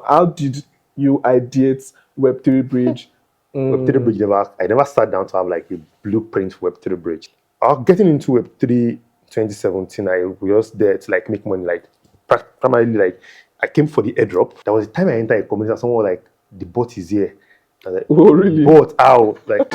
how did you ideate Web3 Bridge? Web3 Bridge I never sat down to have like a blueprint for Web3 Bridge. Getting into Web3 2017, I was there to like make money, like primarily like I came for the airdrop. There was a time I entered a community and someone was like, the bot is here. I was like, Oh, really? Bot, how? Like,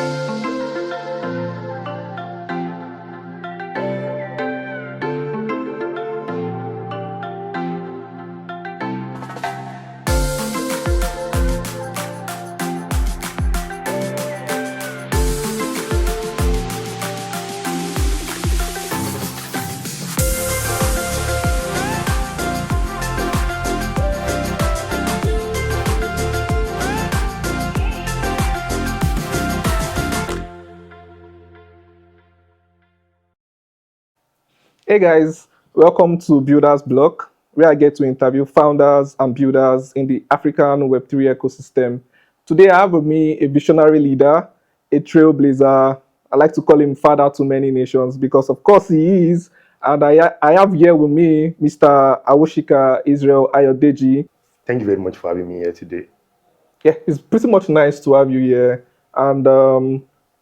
Hey guys, welcome to Builders Block, where I get to interview founders and builders in the African Web3 ecosystem. Today I have with me a visionary leader, a trailblazer. I like to call him father to many nations because of course he is. And I have here with me Mr. Awosika Israel Ayodeji. thank you very much for having me here today. Yeah, it's pretty much nice to have you here. And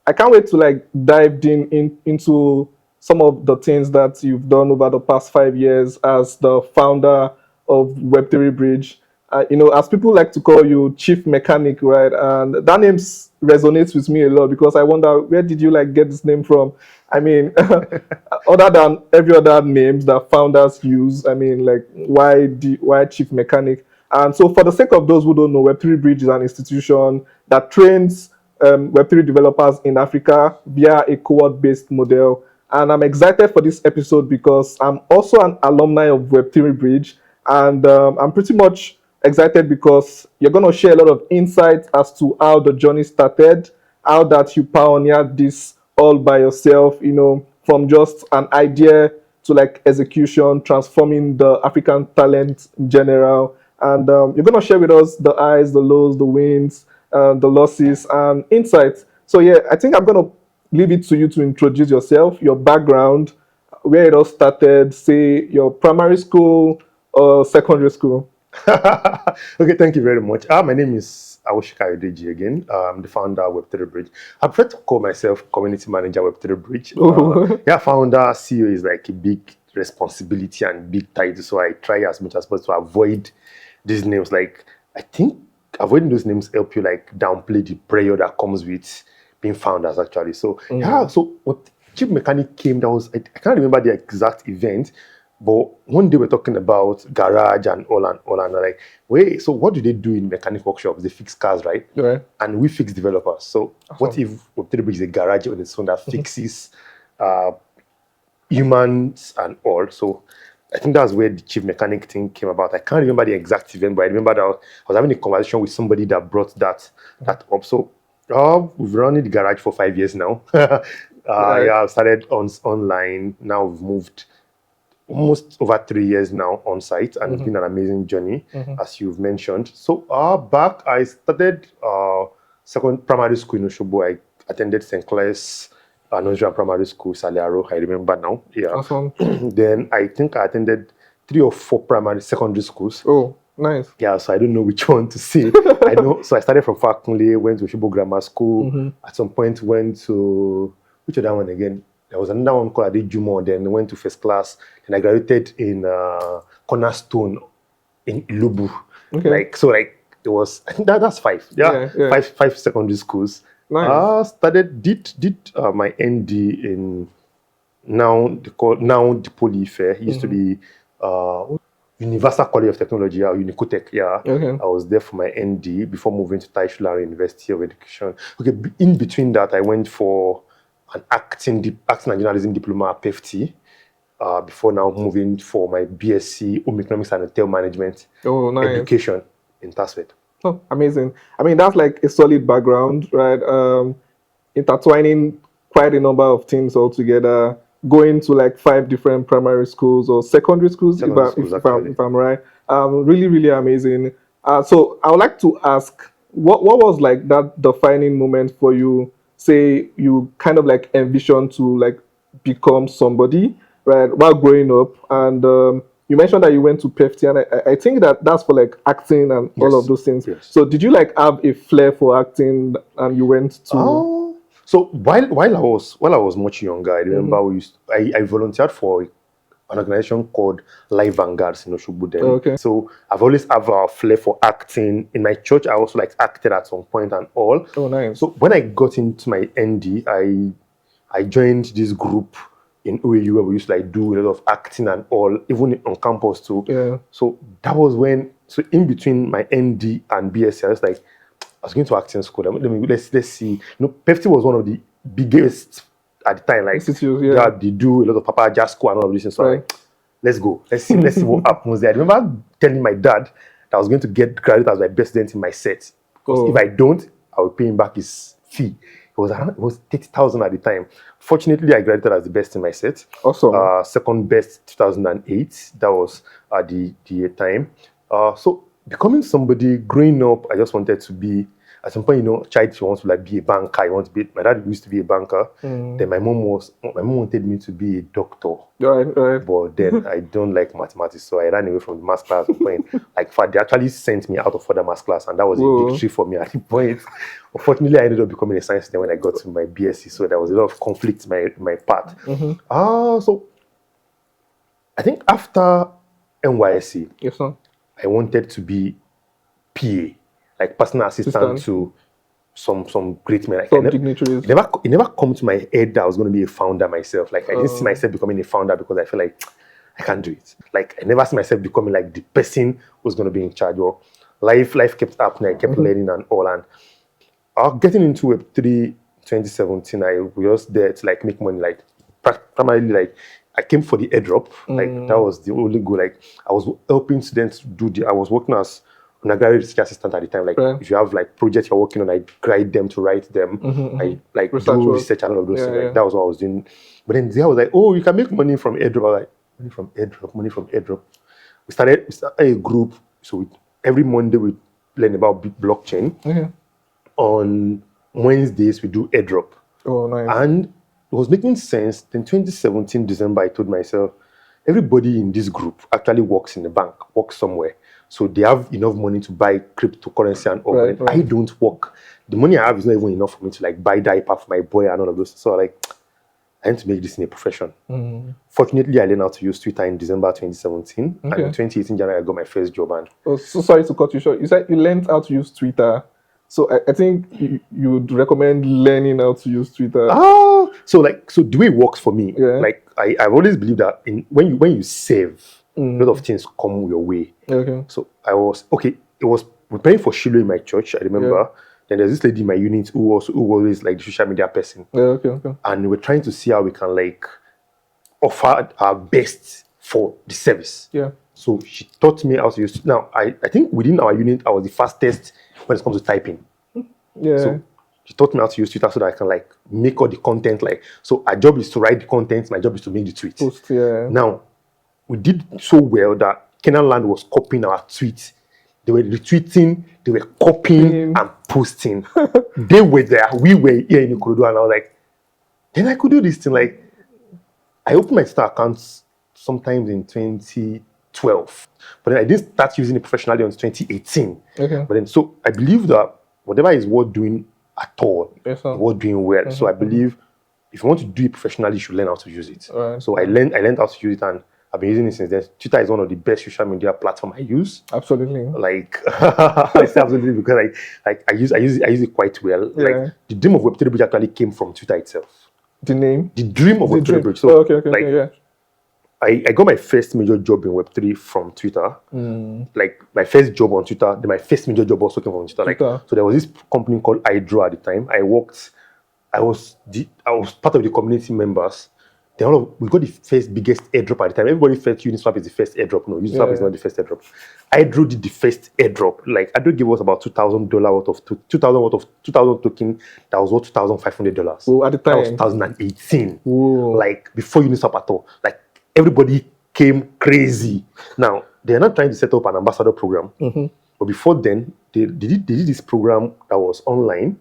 I can't wait to like dive into some of the things that you've done over the past 5 years as the founder of Web3 Bridge. As people like to call you chief mechanic, right? And that name resonates with me a lot because I wonder, where did you like get this name from? I mean, other than every other names that founders use, I mean, like why chief mechanic? And so, for the sake of those who don't know, Web3 Bridge is an institution that trains Web3 developers in Africa via a cohort-based model. And I'm excited for this episode because I'm also an alumni of Web3 Bridge. And I'm pretty much excited because you're going to share a lot of insights as to how the journey started, how that you pioneered this all by yourself, from just an idea to like execution, transforming the African talent in general. And you're going to share with us the highs, the lows, the wins, the losses, and insights. So, yeah, I think I'm going to leave it to you to introduce yourself, your background, where it all started, say your primary school or secondary school. Okay, thank you very much. My name is Awosika Ayodeji again. I'm the founder of Web3 Bridge. I prefer to call myself community manager Web3 Bridge. Founder, CEO is like a big responsibility and big title, so I try as much as possible to avoid these names. Like, I think avoiding those names help you like downplay the pressure that comes with being founders actually. So so what chief mechanic came, that was I can't remember the exact event, but one day we're talking about garage and all and like, wait, so what do they do in mechanic workshops? They fix cars, right? Right. And we fix developers. So what if Web3 is a garage on its own that fixes humans and all? So I think that's where the chief mechanic thing came about. I can't remember the exact event, but I remember that I was having a conversation with somebody that brought that up. So we've run in the garage for 5 years now. I started online. Now we've moved almost over 3 years now on site, and it's been an amazing journey, as you've mentioned. So back, I started second primary school in Oshobo. I attended St. Clair's Nigerian Primary School, Saliaro. I remember now. Yeah. Awesome. Then I think I attended 3 or 4 secondary schools. Oh, nice. Yeah, so I don't know which one to say. I know. So I started from Fakunle, went to Oshobo Grammar School. At some point, went to which other one again? There was another one called Adejumo. Then went to first class. Then I graduated in Cornerstone in Ilubu. Okay. It was. I think that's 5. Yeah. Five secondary schools. Nice. Did my ND in now the Poly Fair. It used to be Universal College of Technology, or Unicotech. Yeah. Okay. I was there for my ND before moving to Taishulara University of Education. Okay. In between that, I went for an acting and journalism diploma at PEFTI. Before now moving for my BSc Home Economics and Hotel Management education in Tasfet. Oh, amazing. I mean, that's like a solid background, right? Intertwining quite a number of things all together, going to like 5 different primary schools or secondary schools, if I'm right. Really, really amazing. So I would like to ask, what was like that defining moment for you? Say you kind of like envision to like become somebody, right, while growing up, and you mentioned that you went to PEFTI, and I think that that's for like acting and all of those things. Yes. So did you like have a flair for acting, and you went to? So while I was much younger, I remember I volunteered for an organization called Live Vanguards in Oshogbo then. Okay. So I've always have a flair for acting. In my church, I also like acted at some point and all. Oh, nice. So when I got into my ND, I joined this group in OAU where we used to like do a lot of acting and all, even on campus too. Yeah. So that was when, so in between my ND and BSc, I was like, I was going to acting school. Let's see. PEFTI was one of the biggest at the time. Like, they do a lot of Papa Jasco and all of this. And so I'm like, let's go. Let's see what happens there. I remember telling my dad that I was going to get graduate as my best student in my set. Because if I don't, I will pay him back his fee. It was 30,000 at the time. Fortunately, I graduated as the best in my set. Awesome. Second best 2008. That was the time. So becoming somebody, growing up, I just wanted to be, at some point, child wants to like be a banker. My dad used to be a banker. Then my mom wanted me to be a doctor. Right. But then I don't like mathematics, so I ran away from the maths class at the point. Like, they actually sent me out of further maths class, and that was a victory for me at the point. Unfortunately, I ended up becoming a science student when I got to my BSc, so there was a lot of conflict in my path. So I think after NYSC, yes, sir, I wanted to be PA, like personal assistant to some great men. Like, dignitaries. It never come to my head that I was going to be a founder myself. Like, I didn't see myself becoming a founder because I feel like I can't do it. Like, I never see myself becoming like the person who's going to be in charge. Or life kept happening. I kept learning and all. And getting into Web3 2017, I was there to like make money. Like, primarily, like, I came for the airdrop. Like, that was the only goal. Like, I was helping students I was working as an undergraduate research assistant at the time. Like, if you have like projects you're working on, I guide them to write them. I like do research and all of those things. Like, that was what I was doing. But then I was like, oh, you can make money from airdrop. I was like, money from airdrop. We started a group. So every Monday we learn about blockchain. On Wednesdays we do airdrop. Oh, nice. And it was making sense. Then 2017 December, I told myself, everybody in this group actually works in the bank, works somewhere. So they have enough money to buy cryptocurrency and all. Right. I don't work. The money I have is not even enough for me to like buy diaper for my boy and all of those. So like, I need to make this in a profession. Fortunately, I learned how to use Twitter in December 2017. And in 2018 January, I got my first job. And so sorry to cut you short. You said you learned how to use Twitter. So I think you would recommend learning how to use Twitter. So the way it works for me, like I've always believed that when you save, a lot of things come your way. So it was preparing for Shiloh in my church, I remember. Then there's this lady in my unit who was always like the social media person. And we're trying to see how we can like offer our best for the service. So she taught me how to use. Now I think within our unit I was the fastest when it comes to typing. So she taught me how to use Twitter so that I can like make all the content. Like, so our job is to write the content, my job is to make the tweet. Now we did so well that Kenan Land was copying our tweets. They were retweeting, they were copying and posting. They were there, we were here in Ikorodu, and I was like, then I could do this thing. Like, I opened my Twitter accounts sometimes in 2012, but then I didn't start using it professionally until 2018. But then, so I believe that whatever is worth doing at all, worth doing well. So I believe if you want to do it professionally, you should learn how to use it. So I learned how to use it, and I've been using it since then. Twitter is one of the best social media platforms I use. Absolutely. Like, I say absolutely because I use it quite well. Like, the dream of Web3 Bridge actually came from Twitter itself. The name? The dream of Web3 Bridge. So, I got my first major job in Web3 from Twitter. Like, my first job on Twitter, then my first major job also came from Twitter. Like, so there was this company called Hydro at the time. I was part of the community members. We got the first biggest airdrop at the time. Everybody felt Uniswap is the first airdrop. No, Uniswap is not the first airdrop. Hydro did the first airdrop. Like, Hydro gave us about $2,000 worth of 2,000 token that was worth $2,500. Oh, at the time, that was 2018. Whoa. Like, before Uniswap at all. Like, everybody came crazy. Now, they're not trying to set up an ambassador program. But before then, they did this program that was online.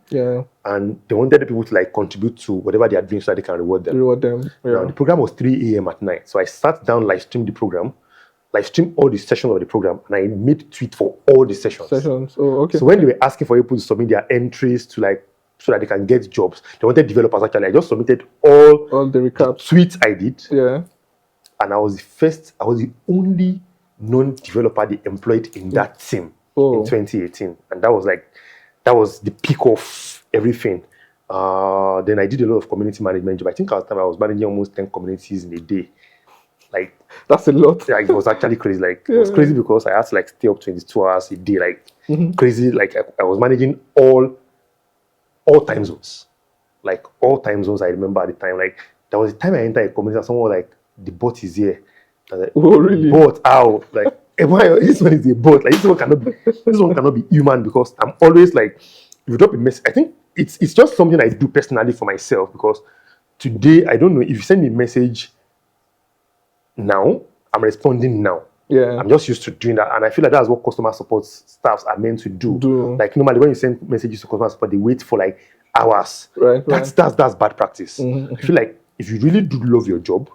And they wanted the people to like contribute to whatever they are doing so that they can reward them. Now, the program was 3 a.m. at night. So I sat down, live streamed the program. live stream all the sessions of the program, and I made tweet for all the sessions. Oh, okay. So when they were asking for people to submit their entries to like so that they can get jobs, they wanted developers actually. I just submitted all the recaps, tweets I did. Yeah. And I was the only non-developer they employed in that team in 2018. And that was the peak of everything. Then I did a lot of community management job. I think at the time I was managing almost 10 communities in a day. Like, that's a lot. Like, it was actually crazy. Like, it was crazy because I had to like stay up 22 hours a day. Like, crazy. Like, I was managing all time zones. Like, all time zones I remember at the time. Like, there was a time I entered a community and someone was like, the bot is here. I was like, oh, really? Bot? How? Like, this one is a bot. Like, this one cannot be human because I'm always like, if you drop a message, I think it's just something I do personally for myself because today, I don't know, if you send me a message now, I'm responding now. Yeah. I'm just used to doing that. And I feel like that's what customer support staffs are meant to do. Like, normally when you send messages to customer support, they wait for like hours. Right. That's bad practice. I feel like if you really do love your job,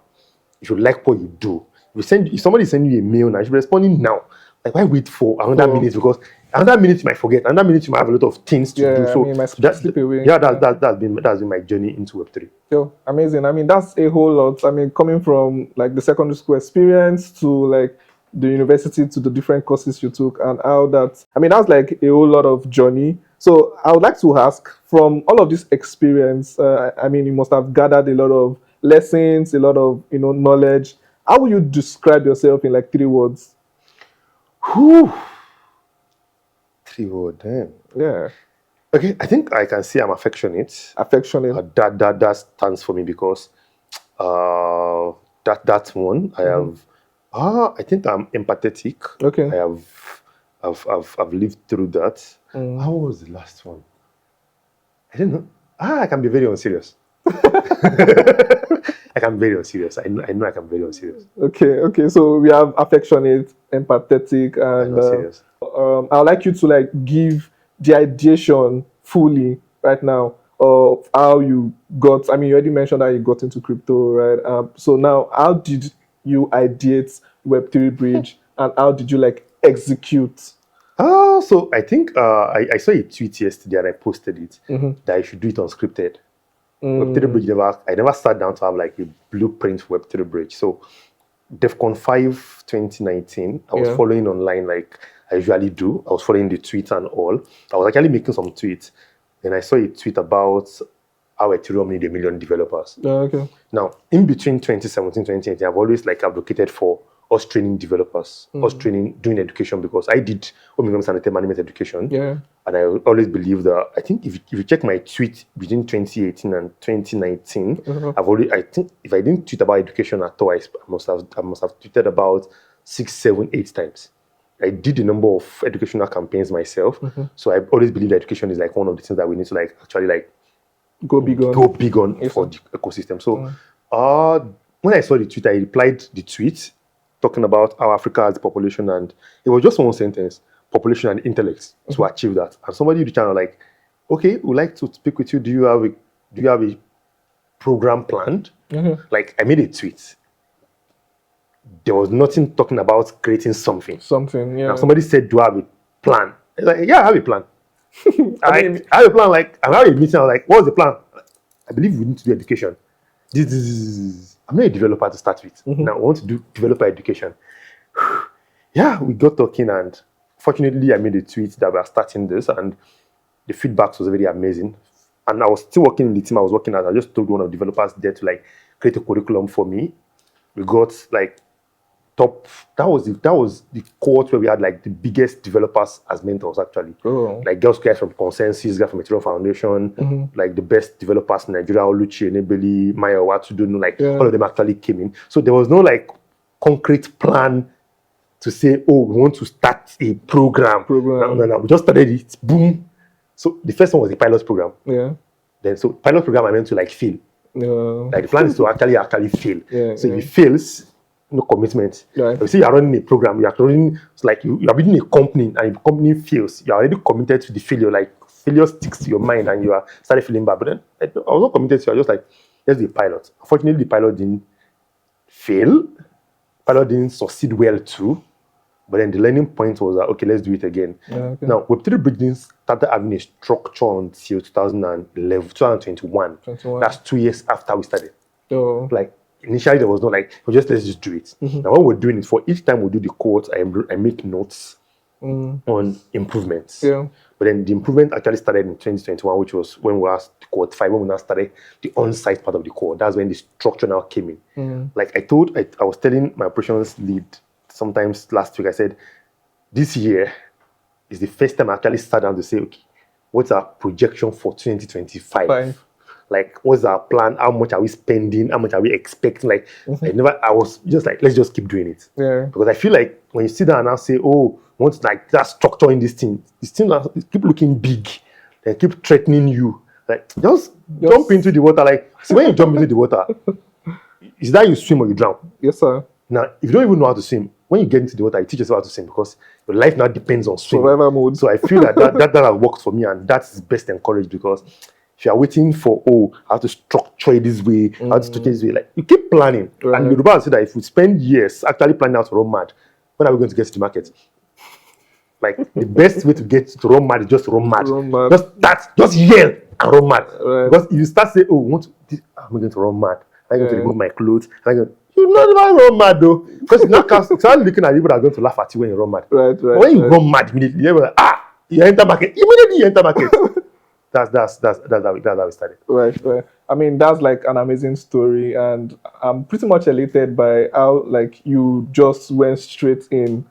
if you like what you do, if somebody sends you a mail now, you should be responding now. Like, why wait for another minute? Because another minute you might forget, another minute you might have a lot of things to do. So I mean, that's slip away. Yeah, that's been my journey into Web3. Yo, amazing. I mean, that's a whole lot. I mean, coming from like the secondary school experience to like the university to the different courses you took and how that, I mean, that's like a whole lot of journey. So I would like to ask, from all of this experience, I mean, you must have gathered a lot of lessons, a lot of, knowledge. How would you describe yourself in like 3 words? Whew. 3 words, damn. Yeah. Okay, I think I can say I'm affectionate. Affectionate. That stands for me because that's one. I have. I think I'm empathetic. Okay. I've lived through that. How was the last one? I don't know. I can be very unserious. I can be very unserious. I know I can be very unserious. Okay. So we have affectionate, empathetic, and serious. I would like you to like give the ideation fully right now of how you got. I mean, you already mentioned that you got into crypto, right? So now, how did you ideate Web3Bridge, and how did you like execute? So I think I saw a tweet yesterday and I posted it that I should do it unscripted. Web3Bridge I never sat down to have like a blueprint for Web3Bridge. So DEFCON 5 2019, I was following online like I usually do. I was following the tweets and all. I was actually making some tweets. And I saw a tweet about how Ethereum need 1 million developers. Okay. Now, in between 2017 and 2018, I've always like advocated for us training developers, us doing education because I did Omicron Sanitary Management education. Yeah. And I always believe that, I think if you check my tweet between 2018 and 2019, I think if I didn't tweet about education at all, I must have tweeted about 6, 7, 8 times. I did a number of educational campaigns myself. So I always believe that education is like one of the things that we need to like actually like go big on for the ecosystem. So when I saw the tweet, I replied the tweet talking about how Africa has the population, and it was just one sentence: population and intellect to achieve that. And somebody reached out like, okay, we'd like to speak with you. Do you have a program planned? Like, I made a tweet. There was nothing talking about creating something. Yeah. Now somebody said, do I have a plan? I was like, yeah, I have a plan. I have a plan. Like, I have a meeting. I was like, what's the plan? I believe we need to do education. I'm not a developer to start with. Now I want to do developer education. Yeah, we got talking, and fortunately I made a tweet that we are starting this, and the feedback was very amazing. And I was still working in the team I was working at. I just told one of the developers there to like create a curriculum for me. We got like top. That was the cohort where we had like the biggest developers as mentors actually. Like girls from Consensus, guys from Ethereum Foundation, like the best developers in Nigeria, Oluchi, Enebeli, Maya Watudu, like all of them actually came in. So there was no like concrete plan to say, oh, we want to start a program. No. We just started it. Boom. So the first one was the pilot program. Yeah. Then so pilot program I meant to like fail. Like the plan is to actually fail. So if it fails, no commitment. Right. You see, you're running a program, you're running, it's like you're building a company, and if the company fails, you're already committed to the failure. Like, failure sticks to your mind, and you are started feeling bad. But then I was not committed to it. I was just like, let's do a pilot. Unfortunately, the pilot didn't fail. pilot didn't succeed well too. But then the learning point was that, okay, let's do it again. Yeah, okay. Now, Web3 Bridge started having a structure until 2011, 2021. 21. That's 2 years after we started. Oh. Like, initially, there was no like, let's just do it. Now, what we're doing is for each time we do the cohort, I make notes on improvements. Yeah. But then the improvement actually started in 2021, which was when we were at cohort 5, when we now started the on-site part of the cohort. That's when the structure now came in. Like I was telling my operations lead sometimes last week, I said, this year is the first time I actually sat down to say, okay, what's our projection for 2025? Like, what's our plan? How much are we spending? How much are we expecting? Like, I was just like, let's just keep doing it. Yeah. Because I feel like when you sit down and now say, oh, what's like that structure in this thing keep looking big. They keep threatening you. Like, just jump into the water. Like, see, when you jump into the water, is that you swim or you drown? Yes, sir. Now, if you don't even know how to swim, when you get into the water, you teach yourself how to swim because your life now depends on swimming. Survival mode. So I feel that has worked for me, and that's best encouraged because if you are waiting for, I have to structure it this way, how to structure it this way, like you keep planning. Right. And Yoruba say that if you spend years actually planning out to run mad, when are we going to get to the market? Like the best way to get to run mad is just run mad. Just yell and run mad. Right. Because if you start saying, I'm going to run mad, I'm going to remove my clothes, you're not even run mad though. Because you start looking at people that are going to laugh at you when you run mad. Right. But when you run mad immediately, you're like, you enter market. Immediately you enter market. That's how we started. Right. I mean, that's like an amazing story, and I'm pretty much elated by how like you just went straight in,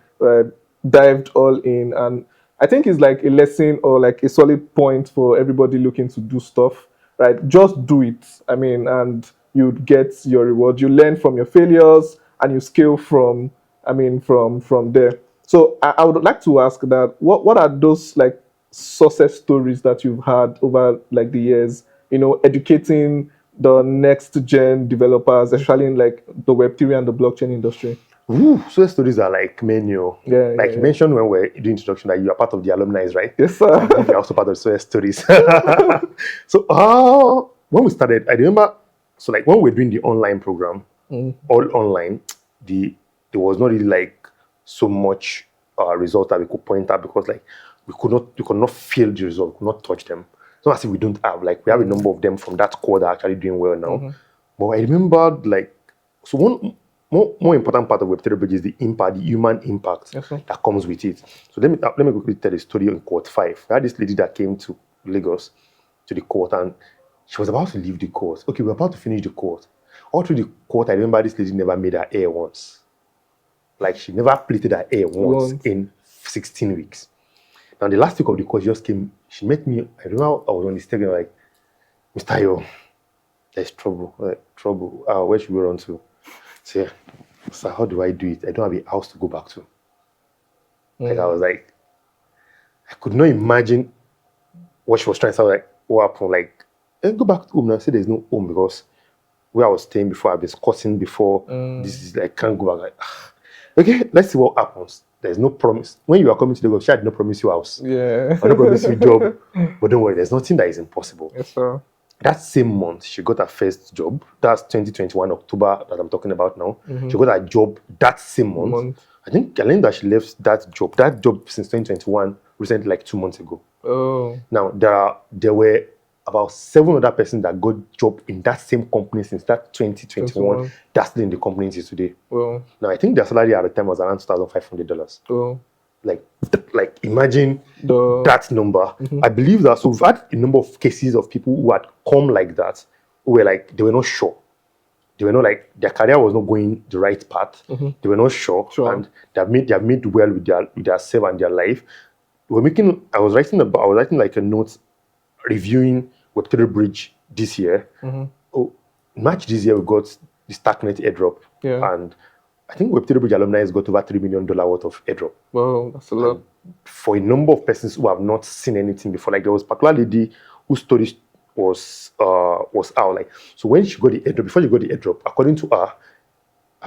dived all in, and I think it's like a lesson or like a solid point for everybody looking to do stuff. Right, just do it. I mean, and you get your reward. You learn from your failures, and you scale from. I mean, from there. So I would like to ask that what are those like success stories that you've had over like the years, educating the next gen developers, especially in like the Web3 and the blockchain industry? Success stories are like menu. Yeah. You mentioned when we're doing introduction that you are part of the alumni, right? Yes, sir. You're also part of success stories. So when we started, I remember, so like when we were doing the online program, all online, there was not really like so much result that we could point at because like we could not feel the result, we could not touch them. It's not as if we don't have, like we have a number of them from that core that are actually doing well now. But I remember like, so one more important part of Web3 Bridge is the impact, the human impact that comes with it. So let me quickly tell a story in cohort 5. We had this lady that came to Lagos to the cohort and she was about to leave the cohort. Okay, we're about to finish the cohort. All through the cohort, I remember this lady never made her hair once. Like she never plaited her hair once in 16 weeks. Now the last week of the course, she just came. She met me. I remember I was on the stage like, Mr. Yo, there's trouble. Trouble. Where should we run to? Say, sir, how do I do it? I don't have a house to go back to. Like I was like, I could not imagine what she was trying to say. Like, what happened? Like, go back to home now. I said there's no home because where I was staying before, I've been squatting before. This is like, I can't go back. Like, okay, let's see what happens. There's no promise. When you are coming to Lagos, she had no promise you house. Yeah. I no promise you job. But don't worry, there's nothing that is impossible. Yes, sir. That same month, she got her first job. That's 2021, October, that I'm talking about now. She got her job that same month. I think that she left that job since 2021, recently, like 2 months ago. Oh. Now, there were about 7 other persons that got job in that same company since that 2021. That's still in the company until today. Well. Now, I think their salary at the time was around $2,500. Oh. Like imagine that number. I believe that. So we've had a number of cases of people who had come like that, who were like, they were not sure. They were not like, their career was not going the right path. They were not sure. And they have made well with their self and their life. I was writing like a note reviewing Web3 Bridge this year. March this year we got the Stacknet airdrop. Yeah. And I think Web3 Bridge alumni has got over $3 million worth of airdrop. Wow, that's a lot. And for a number of persons who have not seen anything before, like there was a particular lady whose story was out. Like, so when she got the airdrop, before she got the airdrop, according to her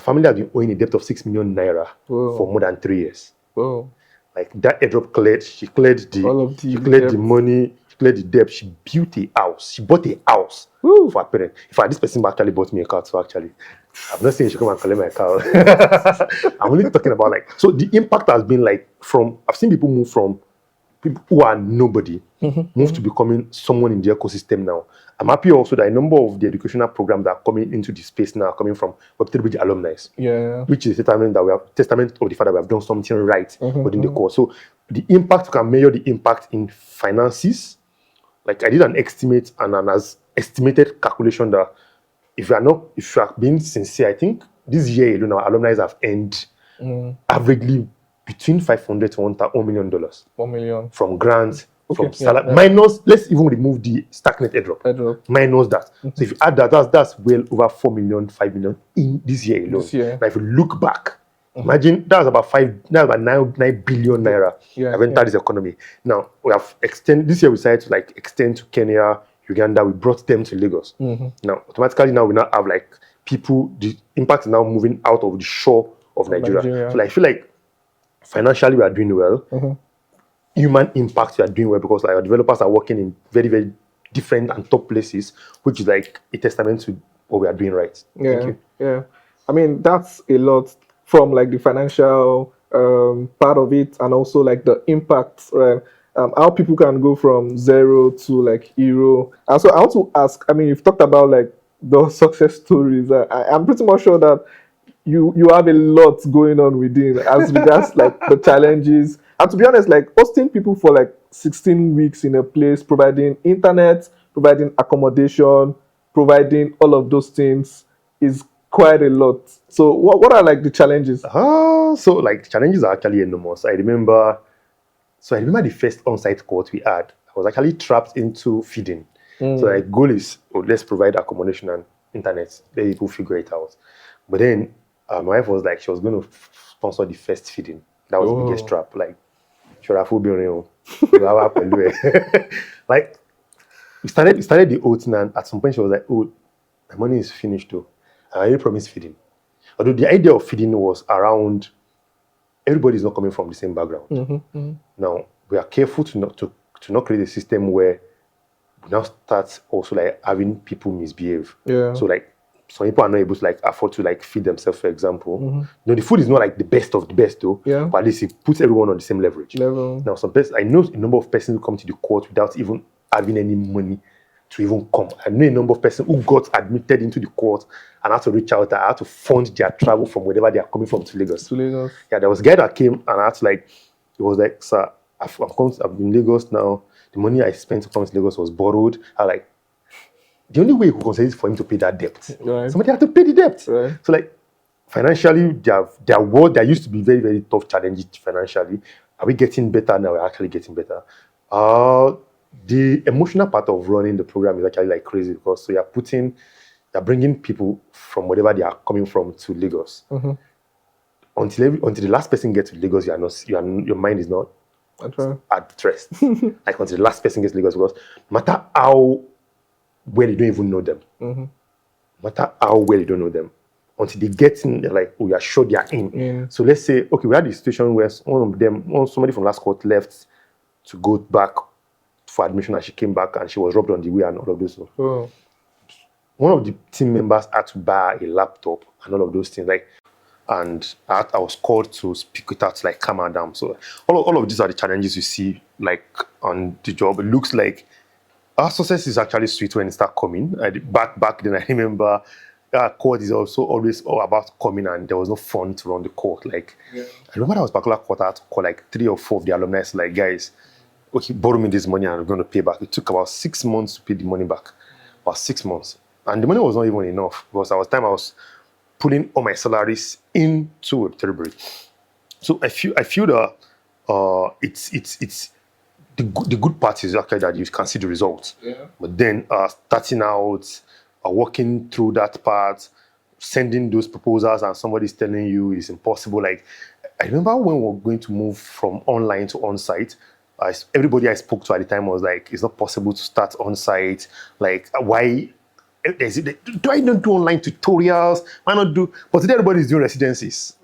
family had been owing a debt of 6 million naira for more than 3 years. Wow. Like that airdrop cleared, she cleared the money, she cleared the debt. She built a house. She bought a house for her parents. In fact, this person actually bought me a car too, actually. I'm not saying she come and collect my car. I'm only talking about like, so the impact has been like I've seen people move from people who are nobody, move to becoming someone in the ecosystem now. I'm happy also that a number of the educational programs that are coming into the space now are coming from Web3Bridge alumni. Yeah. Which is a testament of the fact that we have done something right within the course. So the impact, you can measure the impact in finances. Like I did an estimate and an estimated calculation that if you are being sincere, I think this year alone our alumni have earned averagely between $500 to $1 million. $1 million From grants, from yeah, salary, minus, let's even remove the stagnant airdrop. Minus that. So if you add that, that's well over 4 million, 5 million in this year alone. Now if you look back, imagine that's about 9 billion naira have entered this economy. Now we have this year we decided to like extend to Kenya, Uganda. We brought them to Lagos. Now automatically now we now have like people, the impact is now moving out of the shore of Nigeria. So like, I feel like financially we are doing well. Human impact we are doing well because like our developers are working in very, very different and top places, which is like a testament to what we are doing right. Thank you. Yeah. I mean, that's a lot from like the financial part of it and also like the impact, right? How people can go from zero to like hero. And so I want to ask, I mean, you've talked about like the success stories. I'm pretty much sure that you have a lot going on within as regards like the challenges. And to be honest, like hosting people for like 16 weeks in a place, providing internet, providing accommodation, providing all of those things is quite a lot. So what are like the challenges? So like the challenges are actually enormous. I remember the first on-site cohort we had. I was actually trapped into feeding. So like goal is, let's provide accommodation and internet. Let people figure it out. But then my wife was like, she was going to sponsor the first feeding. That was the biggest trap. Like, like we started the oats, and at some point she was like, "Oh, my money is finished though. I already promised feeding." Although the idea of feeding was around everybody is not coming from the same background. Now we are careful to not create a system where we now start also like having people misbehave. So like some people are not able to like afford to like feed themselves, for example. No, the food is not like the best of the best though. But at least it puts everyone on the same leverage. Now I know a number of persons who come to the court without even having any money to even come. I know a number of persons who got admitted into the court and had to reach out, and had to fund their travel from wherever they are coming from to Lagos. Yeah, there was a guy that came and I had to like, it was like, "Sir, I've been in Lagos now. The money I spent to come to Lagos was borrowed." I like, the only way he could consider is for him to pay that debt. Somebody had to pay the debt. So like financially, there used to be very, very tough challenges financially. Are we getting better now? We're actually getting better. The emotional part of running the program is actually like crazy because so you're bringing people from wherever they are coming from to Lagos. Until the last person gets to Lagos, your mind is not at rest. Like until the last person gets to Lagos, because no matter how well you don't even know them, no matter how well you don't know them, until they get in, they're like, "Oh, you're sure they are in." So let's say, okay, we had a situation where somebody from last court left to go back for admission, and she came back and she was robbed on the way and all of those stuff. One of the team members had to buy a laptop and all of those things, like, and I was called to speak with her to like calm her down. So all of these are the challenges you see like on the job. It looks like our success is actually sweet when it starts coming. Back then, I remember court is also always all about coming, and there was no fun to run the court. Like, I remember that was particular court, I had to call like 3 or 4 of the alumni, like, "Guys, okay, borrow me this money and I'm going to pay back." It took about 6 months to pay the money back. About 6 months. And the money was not even enough because I was putting all my salaries into Web3Bridge. So I feel that it's the good part is actually that you can see the results. But then starting out, working through that part, sending those proposals, and somebody's telling you it's impossible. Like, I remember when we were going to move from online to on-site, everybody I spoke to at the time was like, "It's not possible to start on-site. Like, why? Do I not do online tutorials? Why not do?" But today everybody is doing residencies.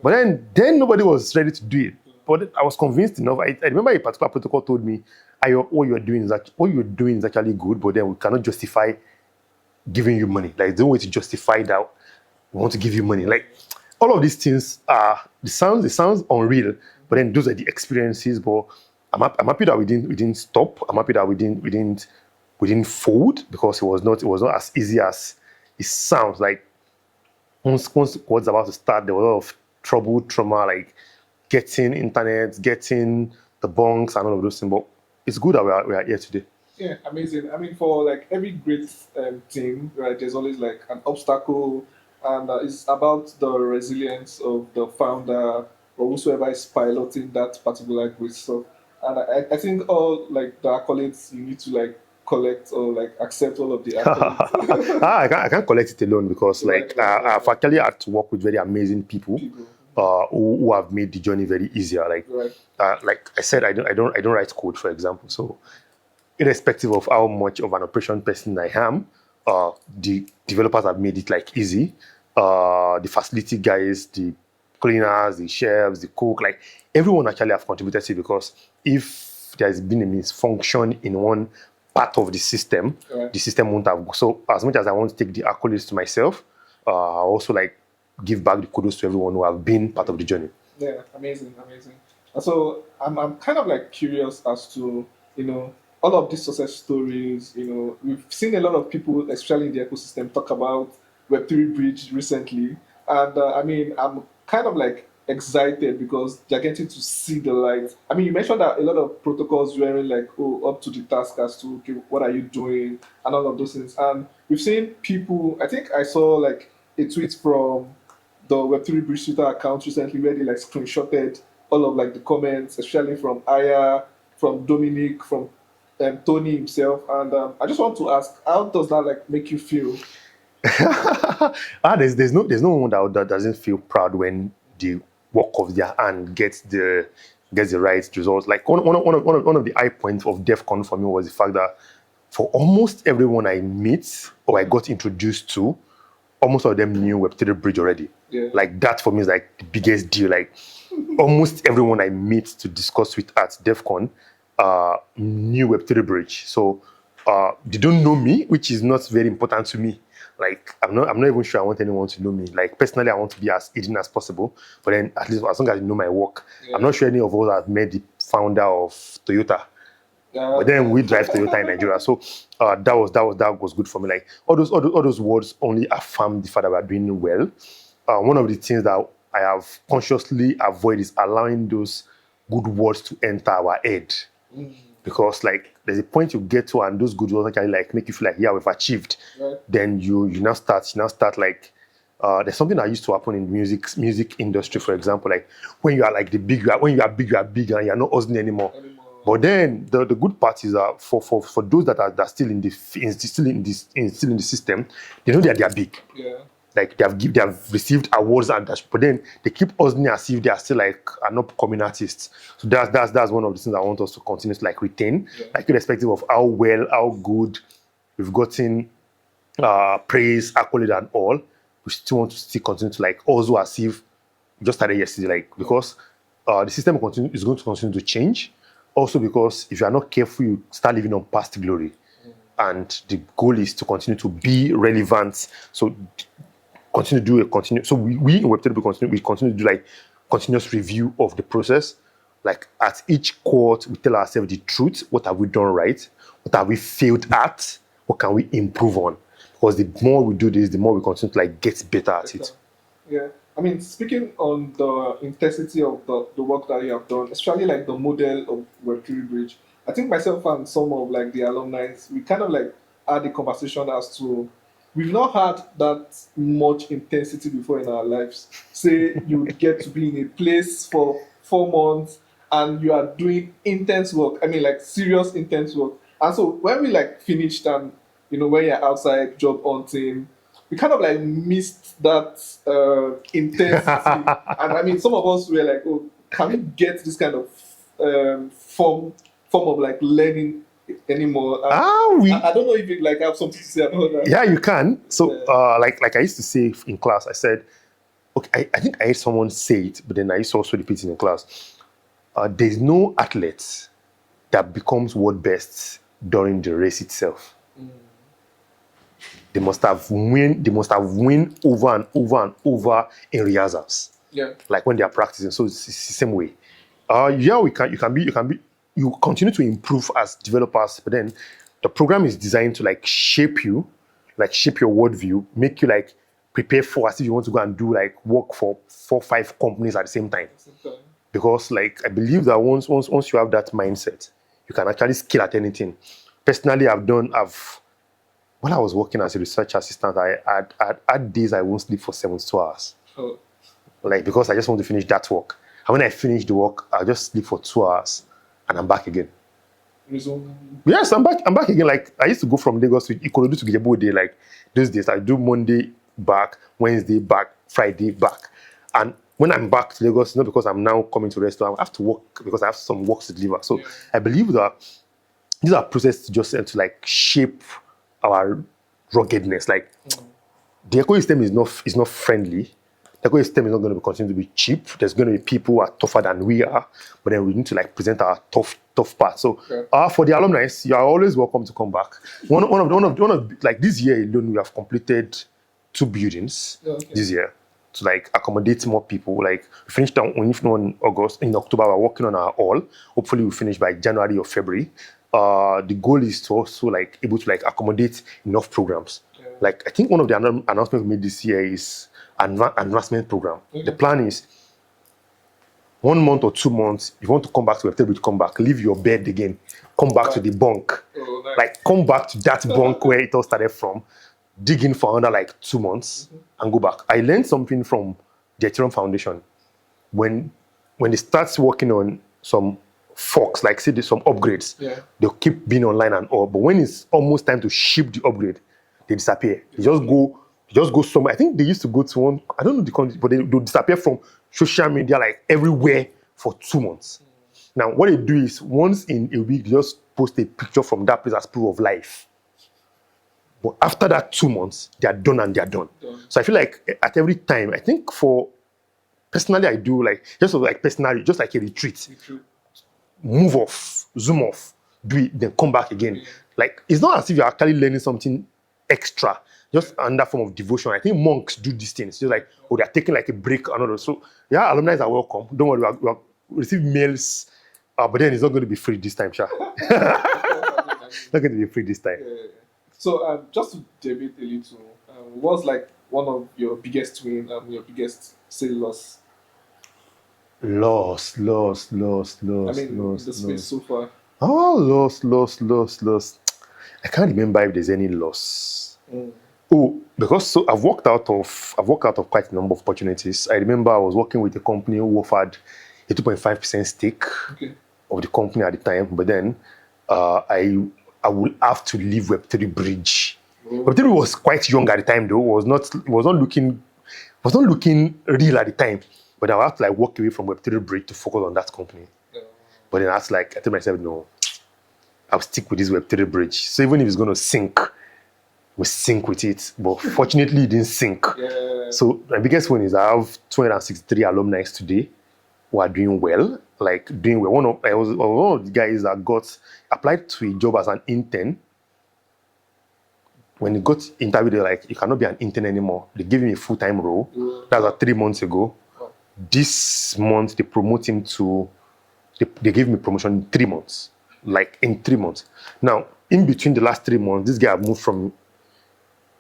But then nobody was ready to do it. but I was convinced enough. I remember a particular protocol told me, what you're doing is actually good, but then we cannot justify giving you money. Like, the way to justify that we want to give you money. Like, all of these things are, it sounds unreal, but then those are the experiences. But I'm happy that we didn't stop. I'm happy that we didn't fold, because it was not as easy as it sounds. Like, once was about to start, there was a lot of trouble, trauma, like getting internet, getting the bunks and all of those things. But it's good that we are here today. Yeah, amazing. I mean, for like every great team, right, there's always like an obstacle, and it's about the resilience of the founder or whosoever is piloting that particular great stuff. And I think all like the accolades you need to like collect or like accept all of the accolades. I can't collect it alone, because like I've actually had to work with very amazing people People. who have made the journey very easier. Like I said, I don't write code, for example. So irrespective of how much of an operation person I am, the developers have made it like easy. The facility guys, the cleaners, the chefs, the cook, like everyone actually have contributed to it, because if there's been a misfunction in one part of the system, the system won't have. So as much as I want to take the accolades to myself, I also like give back the kudos to everyone who have been part of the journey. Yeah, amazing. And so I'm kind of like curious as to, all of these success stories, we've seen a lot of people, especially in the ecosystem, talk about Web3Bridge recently. And I mean, I'm kind of like excited because they're getting to see the light. I mean, you mentioned that a lot of protocols weren't like, up to the task as to, okay, what are you doing? And all of those things. And we've seen people, I think I saw like a tweet from the Web3Bridge Twitter account recently where they like screenshotted all of like the comments, especially from Aya, from Dominic, from Tony himself. And I just want to ask, how does that like make you feel? There's no one that doesn't feel proud when the work of their hand gets the right results. Like one of the high points of DEF CON for me was the fact that for almost everyone I meet or I got introduced to, almost all of them knew Web3 Bridge already. Yeah. Like that for me is like the biggest deal. Like almost everyone I meet to discuss with at DEF CON knew Web3 Bridge. So they don't know me, which is not very important to me. Like I'm not even sure I want anyone to know me. Like personally, I want to be as hidden as possible. But then at least as long as you know my work, I'm not sure any of us have met the founder of Toyota. But then we drive Toyota in Nigeria, so that was good for me. Like all those words only affirm the fact that we're doing well. One of the things that I have consciously avoided is allowing those good words to enter our head, because like there's a point you get to, and those good words actually like make you feel like, yeah, we've achieved. Right. Then you now start like. There's something that used to happen in music industry, for example, like when you are like when you are big, and you're not hustling anymore. But then the good part is that for those that are still in the system, they know that they are big. Yeah. Like they have received awards and that, but then they keep hustling as if they are still like an upcoming artist. So that's one of the things I want us to continue to like retain, like irrespective of how well, how good we've gotten praise, accolade, and all. We still want to still continue to like also as if we just started yesterday, like because the system is going to continue to change. Also because if you are not careful, you start living on past glory. And the goal is to continue to be relevant. So So we in Web3 we continue to do like continuous review of the process. Like at each cohort, we tell ourselves the truth. What have we done right? What have we failed at? What can we improve on? Because the more we do this, the more we continue to like get better at it. Yeah. I mean, speaking on the intensity of the work that you have done, especially like the model of Web3Bridge, I think myself and some of like the alumni, we kind of like had a conversation as to we've not had that much intensity before in our lives. Say you get to be in a place for 4 months and you are doing intense work. I mean, like serious intense work. And so when we like finished and when you're outside job hunting, we kind of like missed that intensity. And I mean, some of us were like, oh, can we get this kind of form of like learning anymore? I don't know if you like have something to say about that. Yeah, you can. So like I used to say in class, I said, okay, I think I heard someone say it, but then I used to also repeat it in class. there's no athlete that becomes world best during the race itself. They must have win over and over and over in rehearsals. Yeah. Like when they are practicing. So it's the same way. You continue to improve as developers, but then the program is designed to like shape you, like shape your worldview, make you like prepare for as if you want to go and do like work for 4-5 companies at the same time. Because like I believe that once you have that mindset, you can actually scale at anything. Personally, when I was working as a research assistant, I had days I won't sleep for 72 hours. Oh. Like because I just want to finish that work. And when I finish the work, I'll just sleep for 2 hours and I'm back again. Yes, I'm back again. Like I used to go from Lagos to Ikorodu to Gijebo. Like those days, I do Monday back, Wednesday back, Friday back. And when I'm back to Lagos, it's not because I'm now coming to restaurant, I have to work because I have some work to deliver. So I believe that these are processes just to like shape our ruggedness. Like the ecosystem is not friendly. The ecosystem is not going to continue to be cheap. There's going to be people who are tougher than we are, but then we need to like present our tough part. So for the alumni, you are always welcome to come back. One of like this year alone, we have completed 2 buildings this year to like accommodate more people. Like we finished on in August, in October, we're working on our hall. Hopefully we finish by January or February. The goal is to also like able to like accommodate enough programs. Like I think one of the announcements we made this year is an advancement program. The plan is 1 month or 2 months, if you want to come back to Web3Bridge, come back, leave your bed again, come back to the bunk. Nice. Like come back to that bunk where it all started from, dig in for another like 2 months and go back. I learned something from the Ethereum Foundation. When they start working on some forks, like say there's some upgrades, they'll keep being online and all. But when it's almost time to ship the upgrade, they disappear. They just go somewhere. I think they used to go to one, I don't know the country, but they'll disappear from social media like everywhere for 2 months. Now, what they do is once in a week, they just post a picture from that place as proof of life. But after that 2 months, they are done and they are done. So I feel like at every time, I think personally, I do like, just like personally, just like a retreat. Move off, zoom off, do it, then come back again. Like, it's not as if you're actually learning something extra, just another form of devotion. I think monks do these things. Just like, they're taking like a break or another. So, yeah, alumni are welcome. Don't worry, we'll receive mails, but then it's not going to be free this time, Sha. It's not going to be free this time. So, just to debate a little, what's like one of your biggest win and your biggest sale loss? Loss. I mean, the space so far. Oh, loss. I can't remember if there's any loss. Oh, because I've worked out of quite a number of opportunities. I remember I was working with a company who offered a 2.5% stake of the company at the time, but then I will have to leave Web3Bridge. Web3 was quite young at the time, though. Was not looking real at the time. But I have to like walk away from Web3Bridge to focus on that company. But then I told myself, no, I'll stick with this Web3Bridge. So even if it's going to sink, we'll sink with it. But fortunately, it didn't sink. So my biggest one is I have 263 alumni today who are doing well. Like doing well. I was one of the guys that applied to a job as an intern. When he got interviewed, they're like, you cannot be an intern anymore. They gave him a full-time role. That was 3 months ago. This month, they promote him to, they gave me promotion in 3 months. Like in 3 months. Now, in between the last 3 months, this guy moved from,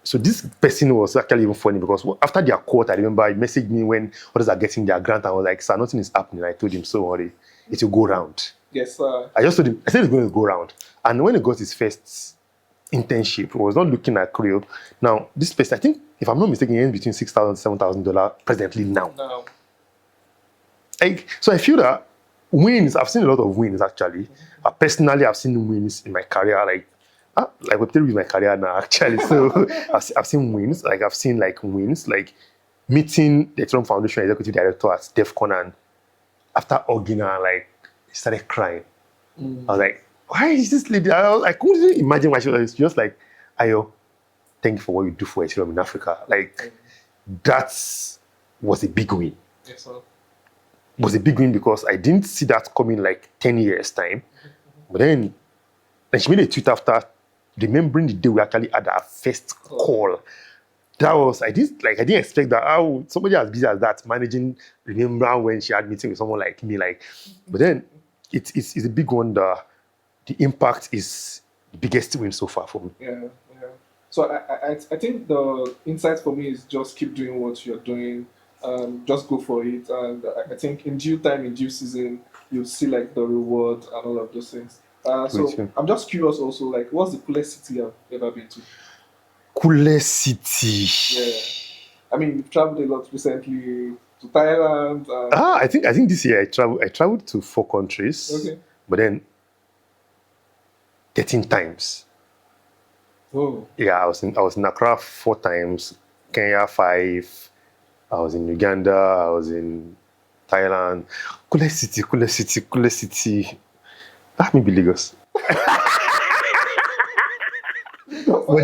so this person was actually even funny because after their cohort, I remember he messaged me when others are getting their grant and I was like, sir, nothing is happening. I told him, so worry, it will go round. Yes, sir. I just told him, I said it's going to go round. And when he got his first internship, he was not looking at career. Now, this person, I think, if I'm not mistaken, he earns between $6,000 and $7,000 presently now. So I feel that wins, I've seen a lot of wins actually. Personally, I've seen wins in my career, like Web3 is my career now actually. So I've seen wins, like I've seen like wins, like meeting the Ethereum Foundation executive director at DEFCON, and after hugging her, like she started crying. I was like, why is this lady? I couldn't imagine why she was just like, Ayo, thank you for what you do for Ethereum in Africa. Like that was a big win. Yes, sir. was a big win because I didn't see that coming like 10 years time. But then she made a tweet after remembering the day we actually had our first call. That was, I didn't expect that. How somebody as busy as that managing, remember when she had meeting with someone like me, like, but then it's a big one. The impact is the biggest win so far for me. Yeah. So I think the insight for me is just keep doing what you're doing. Just go for it, and I think in due time, in due season, you'll see like the reward and all of those things. So I'm just curious also, like, what's the coolest city I've ever been to? Coolest city. Yeah. I mean, you've traveled a lot recently to Thailand. I think this year I traveled to 4 countries. Okay. But then 13 times. Oh. Yeah, I was in Accra 4 times, Kenya 5. I was in Uganda. I was in Thailand. Coolest city. Maybe Lagos. but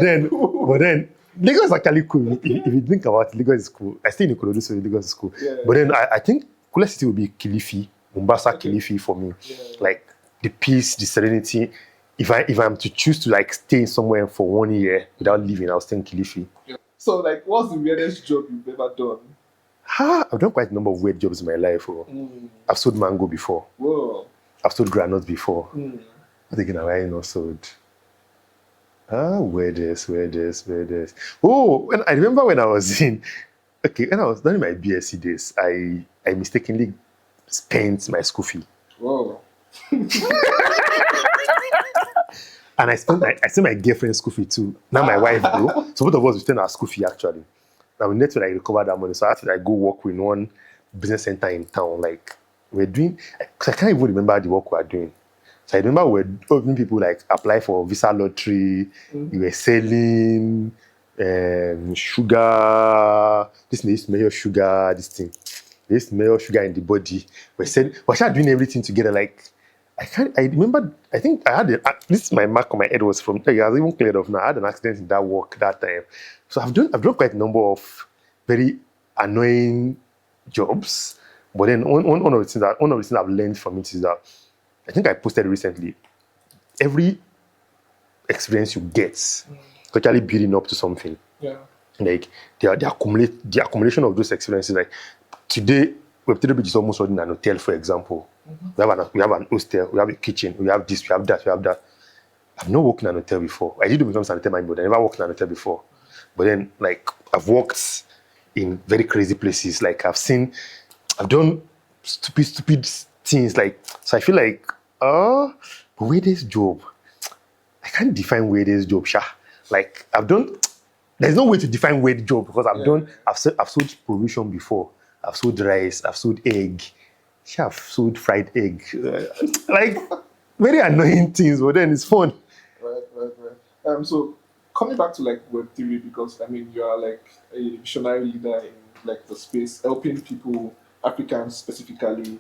then Lagos is actually cool. If you think about it, Lagos is cool. I stay in Ikorodu, so Lagos is cool. Yeah. But then I think coolest city would be Kilifi, Mombasa, Kilifi for me. Yeah. Like the peace, the serenity. If I'm to choose to like stay somewhere for 1 year without leaving, I'll stay in Kilifi. Yeah. So like, what's the weirdest job you've ever done? I've done quite a number of weird jobs in my life. I've sold mango before. Whoa. I've sold groundnuts before. What again have I not sold? Weirdest. Oh, I remember when I was doing my BSc days, I mistakenly spent my school fee. Whoa. And I spent my girlfriend's school fee too. Now my wife though. So both of us we spent our school fee actually. Now we need to like recover that money. So I had to like go work with one business center in town. Like we're doing, because I can't even remember the work we're doing. So I remember we're helping people like apply for visa lottery. We were selling sugar. This measure sugar. This thing. This measure sugar in the body. We're doing everything together. Like I remember. I think I had this. My mark on my head was from. I was even cleared off now. I had an accident in that work that time. So I've done quite a number of very annoying jobs. But then one of the things I've learned from it is that I think I posted recently. Every experience you get, actually building up to something. Yeah. Like the accumulation of those experiences. Like today, Web3Bridge is almost running an hotel, for example. We have an hostel, we have a kitchen, we have this, we have that. I've not worked in an hotel before. I did become a hotel manager, but I never worked in an hotel before. But then, like, I've worked in very crazy places. Like, I've done stupid things. Like, so I feel like, weirdest job. I can't define weirdest job, Sha. Like, there's no way to define weird job because I've sold provision before. I've sold rice, I've sold egg. Sha, I've sold fried egg. Like, very annoying things, but then it's fun. Right. So, coming back to like Web3, because I mean you are like a visionary leader in like the space, helping people, Africans specifically.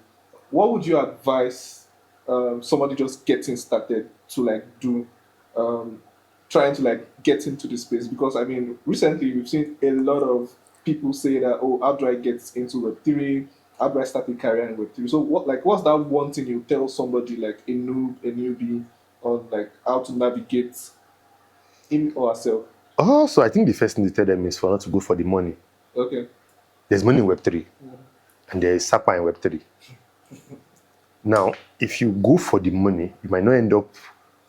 What would you advise somebody just getting started to like do, trying to like get into the space? Because I mean recently we've seen a lot of people say that, oh, how do I get into Web3? How do I start a career in Web3? So what's that one thing you tell somebody like a newbie on like how to navigate him or herself? So I think the first thing to tell them is for not to go for the money. Okay. There's money in Web3, and there is Sapa in Web3. Now, if you go for the money, you might not end up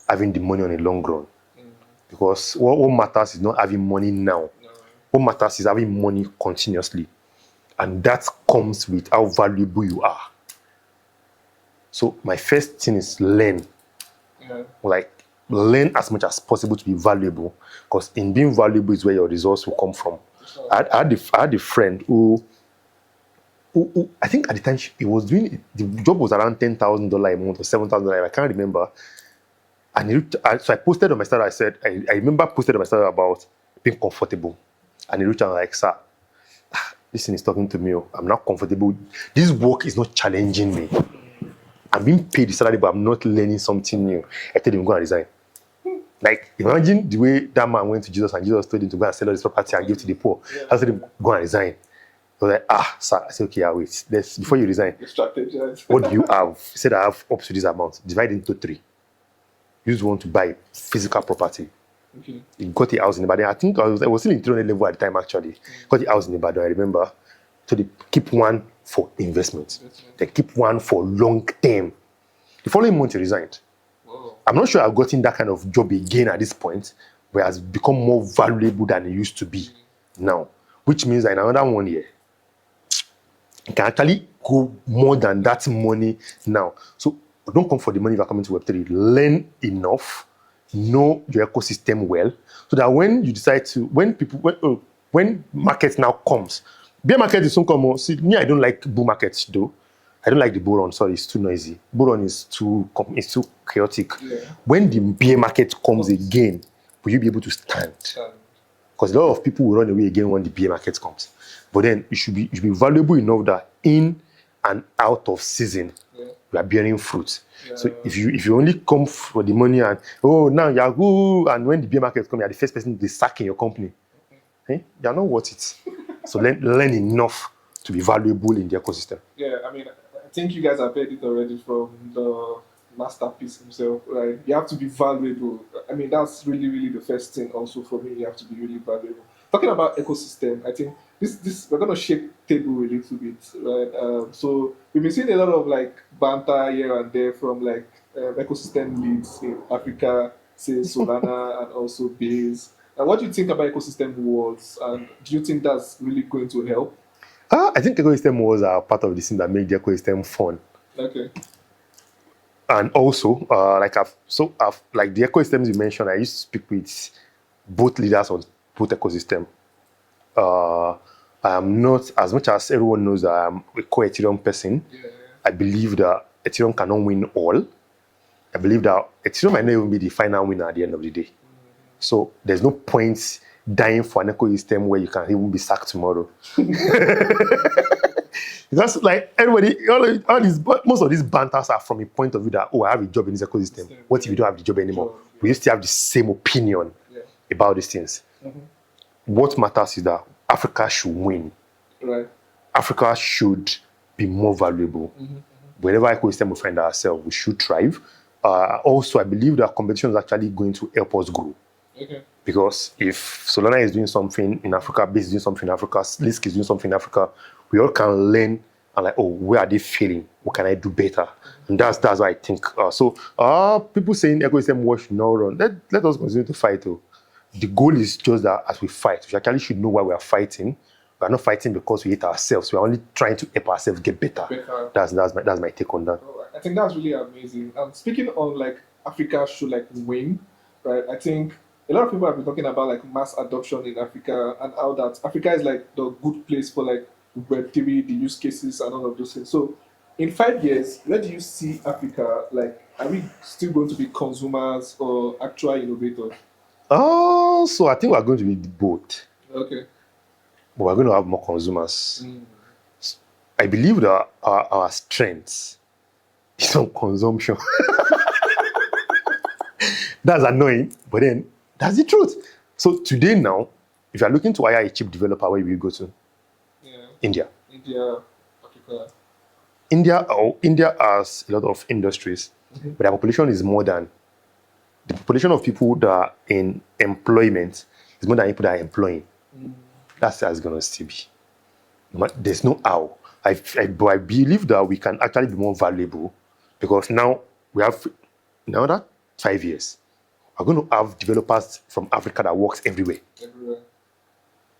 having the money on a long run. Because what matters is not having money now. What matters is having money continuously. And that comes with how valuable you are. So my first thing is learn. Like, learn as much as possible to be valuable, because in being valuable is where your results will come from. I had a friend who I think at the time he was doing the job was around $10,000 a month or $7,000. I can't remember. And so I posted on my story. I said I remember posted on my story about being comfortable, and he reached out like, "Sir, this thing is talking to me. I'm not comfortable. This work is not challenging me. I'm being paid the salary, but I'm not learning something new." I told him, go and resign. Like, imagine the way that man went to Jesus and Jesus told him to go and sell all his property and give to the poor. I told him, go and resign. I was like, sir. I said, okay, I'll wait. Before you resign, Strategize. what do you have? He said, I have up to this amount. Divide into 3. You just want to buy physical property. Okay. He got a house in Ibadan. I think I was still in 300 level at the time, actually. Got a house in Ibadan, I remember. So they keep one for investment. They keep one for long term. The following month, he resigned. Whoa. I'm not sure I've gotten that kind of job again at this point, where it has become more valuable than it used to be now. Which means that in another 1 year, it can actually go more than that money now. So don't come for the money if you're coming to Web3. Learn enough, know your ecosystem well, so that when you decide to, when market now comes, bear market is soon come. See, me, I don't like bull markets though. I don't like the bull run. Sorry, it's too noisy. Bull run is too chaotic. Yeah. When the bear market comes again, will you be able to stand? Because a lot of people will run away again when the bear market comes. But then you should be valuable enough that in and out of season, you are bearing fruit. Yeah. So if you only come for the money and now you are good, and when the bear market comes, you are the first person they sack in your company. You are not worth it. So learn enough to be valuable in the ecosystem. Yeah, I mean, I think you guys have heard it already from the masterpiece himself, right? You have to be valuable. I mean, that's really, really the first thing also for me. You have to be really valuable. Talking about ecosystem, I think this we're gonna shake table a little bit, right? So we've been seeing a lot of like banter here and there from like ecosystem leads in Africa, say Solana and also Base. And what do you think about ecosystem wars? And do you think that's really going to help? I think ecosystem wars are part of the thing that make the ecosystem fun. Okay. And also, like the ecosystems you mentioned, I used to speak with both leaders on both ecosystem. I am not, as much as everyone knows that I'm a core Ethereum person. Yeah. I believe that Ethereum cannot win all. I believe that Ethereum might not even be the final winner at the end of the day. So there's no point dying for an ecosystem where you can even be sacked tomorrow. Because like everybody, most of these banters are from a point of view that, I have a job in this ecosystem. What if you don't have the job anymore? We used to have the same opinion about these things. Mm-hmm. What matters is that Africa should win. Right. Africa should be more valuable. Mm-hmm. Wherever ecosystem we find ourselves, we should thrive. Also, I believe that competition is actually going to help us grow. Okay. Because if Solana is doing something in Africa, Base is doing something in Africa, Lisk is doing something in Africa, we all can learn and like, where are they failing? What can I do better? And that's what I think. People saying ecosystem war should not run. Let us continue to fight. The goal is just that as we fight, we actually should know why we are fighting. We are not fighting because we hate ourselves. We are only trying to help ourselves get better. That's my take on that. I think that's really amazing. Speaking on like Africa should like win, right? I think a lot of people have been talking about like mass adoption in Africa and how that Africa is like the good place for like Web3, the use cases and all of those things. So in 5 years, where do you see Africa? Like, are we still going to be consumers or actual innovators? So I think we're going to be both. Okay. But we're going to have more consumers. I believe that our strength is on consumption. That's annoying, but then that's the truth. So today now, if you're looking to hire a chip developer, where will you go to? India. Africa. India has a lot of industries, but their population is more than the population of people that are in employment is more than people that are employing. That's how it's going to still be. But there's no how. I believe that we can actually be more valuable because now we have, now that 5 years, we're going to have developers from Africa that works everywhere.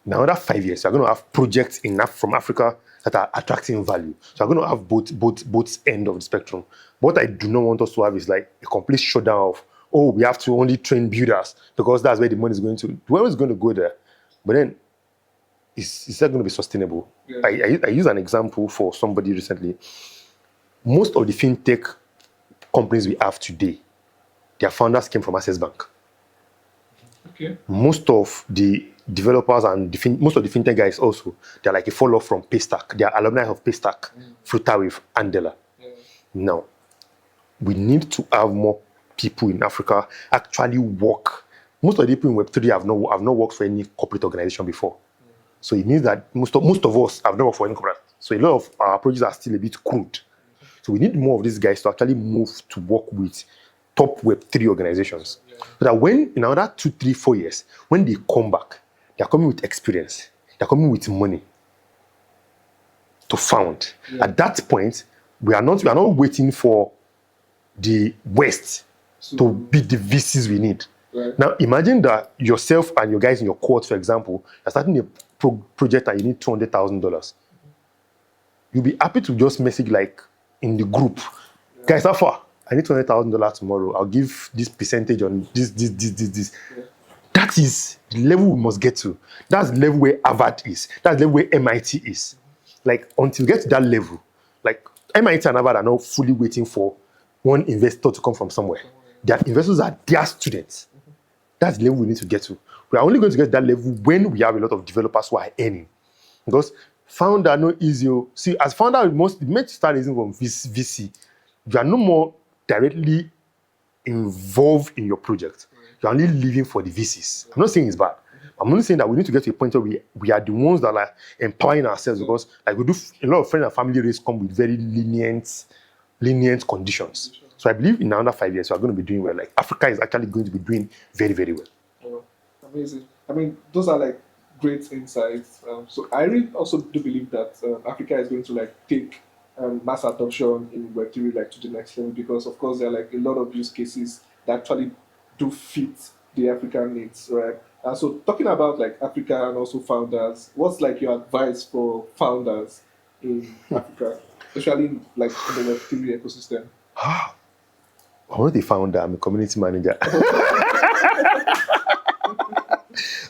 Now that 5 years, we're going to have projects from Africa that are attracting value. So we're going to have both end of the spectrum. What I do not want us to have is like a complete shutdown of, we have to only train builders because that's where the money is going to. Whoever is going to go there, but then it's not going to be sustainable. Yeah. I use an example for somebody recently. Most of the fintech companies we have today, their founders came from Access Bank. Okay. Most of the developers and most of the fintech guys also, they're like a follow-up from Paystack. They are alumni of Paystack, Flutterwave, and Della. Yeah. Now, we need to have more people in Africa actually work. Most of the people in Web3 have not worked for any corporate organization before. So it means that most of us have never worked for any corporate. So a lot of our approaches are still a bit crude. So we need more of these guys to actually move to work with top Web3 organizations. So that when in another 2, 3, 4 years, when they come back, they're coming with experience, they're coming with money to found. At that point, we are not waiting for the West to be the VCs we need. Now, imagine that yourself and your guys in your cohort, for example, are starting a project and you need $200,000. You'll be happy to just message like in the group, guys, how far? I need $200,000 tomorrow. I'll give this percentage on this. That is the level we must get to. That's the level where Harvard is. That's the level where MIT is. Like, until we get to that level, like MIT and Harvard are not fully waiting for one investor to come from somewhere. Their investors are their students. That's the level we need to get to. We are only going to get to that level when we have a lot of developers who are earning. Because founder no easy. See, as founder, we meant to start raising from VC. You are no more directly involved in your project. You're only living for the VCs. I'm not saying it's bad. I'm only saying that we need to get to a point where we are the ones that are empowering ourselves, because like we do, a lot of friends and family raise come with very lenient conditions. So I believe in another 5 years we are going to be doing well. Like Africa is actually going to be doing very, very well. Oh, amazing. I mean, those are like great insights. So I really also do believe that Africa is going to like take mass adoption in Web3 like to the next level, because of course there are like a lot of use cases that actually do fit the African needs, right? And so talking about like Africa and also founders, what's like your advice for founders in Africa, especially in, like in the Web3 ecosystem? I'm not a founder, I'm a community manager.